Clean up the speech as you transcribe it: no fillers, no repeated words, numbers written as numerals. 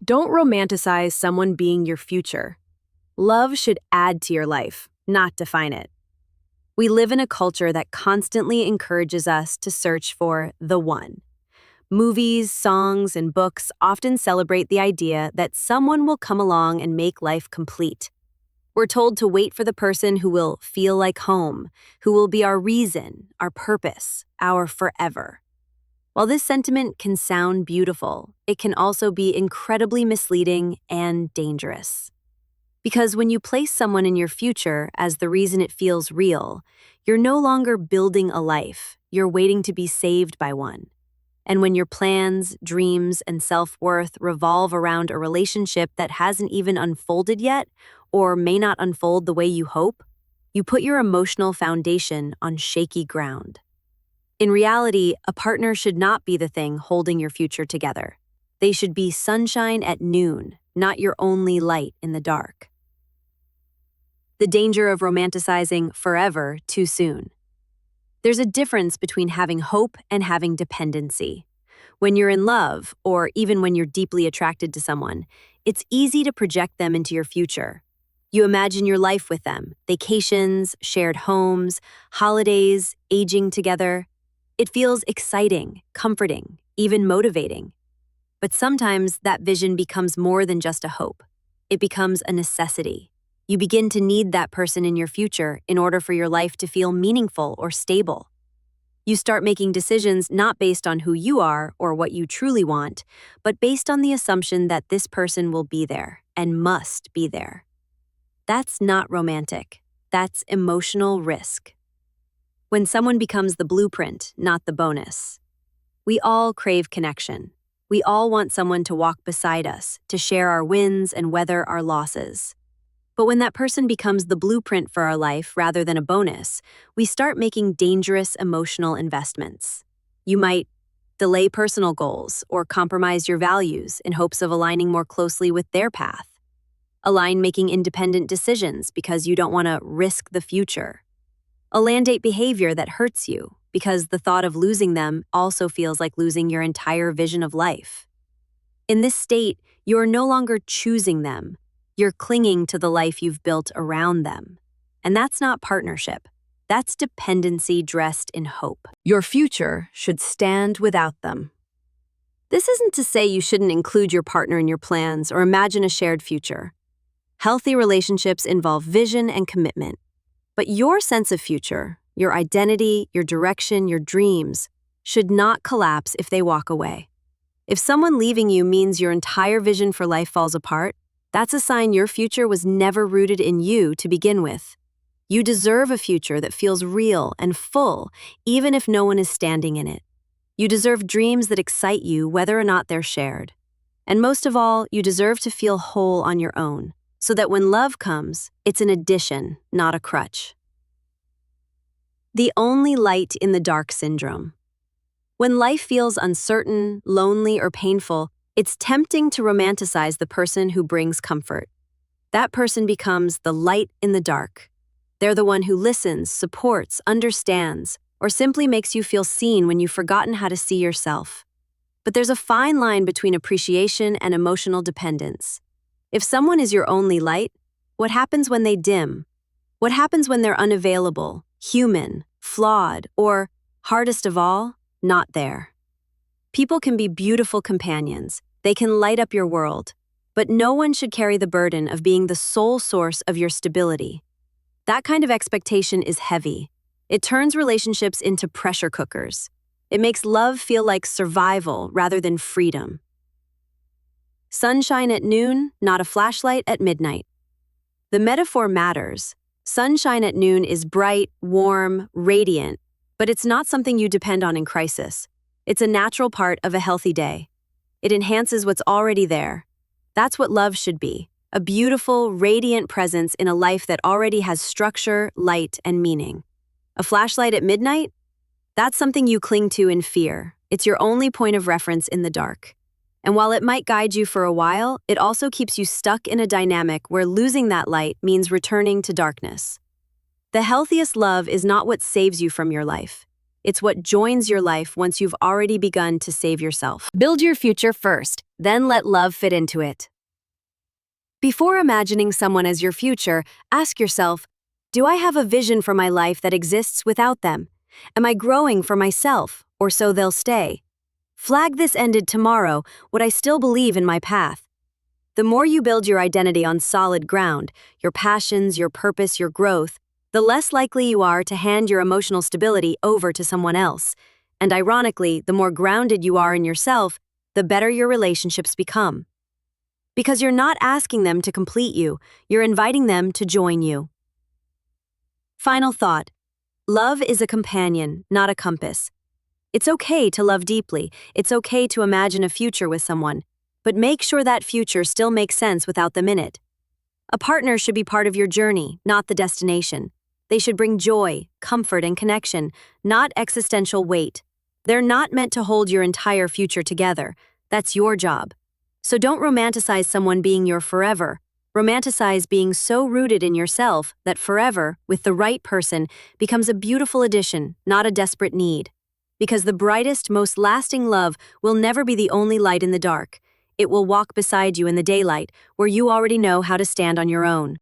Don't romanticize someone being your future. Love should add to your life, not define it. We live in a culture that constantly encourages us to search for the one. Movies, songs, and books often celebrate the idea that someone will come along and make life complete. We're told to wait for the person who will feel like home, who will be our reason, our purpose, our forever. While this sentiment can sound beautiful, it can also be incredibly misleading and dangerous. Because when you place someone in your future as the reason it feels real, you're no longer building a life, you're waiting to be saved by one. And when your plans, dreams, and self-worth revolve around a relationship that hasn't even unfolded yet, or may not unfold the way you hope, you put your emotional foundation on shaky ground. In reality, a partner should not be the thing holding your future together. They should be sunshine at noon, not your only light in the dark. The danger of romanticizing forever too soon. There's a difference between having hope and having dependency. When you're in love, or even when you're deeply attracted to someone, it's easy to project them into your future. You imagine your life with them, vacations, shared homes, holidays, aging together. It feels exciting, comforting, even motivating. But sometimes that vision becomes more than just a hope. It becomes a necessity. You begin to need that person in your future in order for your life to feel meaningful or stable. You start making decisions not based on who you are or what you truly want, but based on the assumption that this person will be there and must be there. That's not romantic. That's emotional risk. When someone becomes the blueprint, not the bonus. We all crave connection. We all want someone to walk beside us, to share our wins and weather our losses. But when that person becomes the blueprint for our life rather than a bonus, we start making dangerous emotional investments. You might delay personal goals or compromise your values in hopes of aligning more closely with their path. Align making independent decisions because you don't want to risk the future. Alienate behavior that hurts you because the thought of losing them also feels like losing your entire vision of life. In this state, you're no longer choosing them. You're clinging to the life you've built around them. And that's not partnership. That's dependency dressed in hope. Your future should stand without them. This isn't to say you shouldn't include your partner in your plans or imagine a shared future. Healthy relationships involve vision and commitment. But your sense of future, your identity, your direction, your dreams, should not collapse if they walk away. If someone leaving you means your entire vision for life falls apart, that's a sign your future was never rooted in you to begin with. You deserve a future that feels real and full, even if no one is standing in it. You deserve dreams that excite you, whether or not they're shared. And most of all, you deserve to feel whole on your own, so that when love comes, it's an addition, not a crutch. The only light in the dark syndrome. When life feels uncertain, lonely, or painful, it's tempting to romanticize the person who brings comfort. That person becomes the light in the dark. They're the one who listens, supports, understands, or simply makes you feel seen when you've forgotten how to see yourself. But there's a fine line between appreciation and emotional dependence. If someone is your only light, what happens when they dim? What happens when they're unavailable, human, flawed, or, hardest of all, not there? People can be beautiful companions. They can light up your world. But no one should carry the burden of being the sole source of your stability. That kind of expectation is heavy. It turns relationships into pressure cookers. It makes love feel like survival rather than freedom. Sunshine at noon, not a flashlight at midnight. The metaphor matters. Sunshine at noon is bright, warm, radiant, but it's not something you depend on in crisis. It's a natural part of a healthy day. It enhances what's already there. That's what love should be, a beautiful, radiant presence in a life that already has structure, light, and meaning. A flashlight at midnight? That's something you cling to in fear. It's your only point of reference in the dark. And while it might guide you for a while, it also keeps you stuck in a dynamic where losing that light means returning to darkness. The healthiest love is not what saves you from your life. It's what joins your life once you've already begun to save yourself. Build your future first, then let love fit into it. Before imagining someone as your future, ask yourself, do I have a vision for my life that exists without them? Am I growing for myself, or so they'll stay? Flag this ended tomorrow, would I still believe in my path? The more you build your identity on solid ground, your passions, your purpose, your growth, the less likely you are to hand your emotional stability over to someone else. And ironically, the more grounded you are in yourself, the better your relationships become. Because you're not asking them to complete you, you're inviting them to join you. Final thought. Love is a companion, not a compass. It's okay to love deeply. It's okay to imagine a future with someone. But make sure that future still makes sense without them in it. A partner should be part of your journey, not the destination. They should bring joy, comfort, and connection, not existential weight. They're not meant to hold your entire future together. That's your job. So don't romanticize someone being your forever. Romanticize being so rooted in yourself that forever, with the right person, becomes a beautiful addition, not a desperate need. Because the brightest, most lasting love will never be the only light in the dark. It will walk beside you in the daylight, where you already know how to stand on your own.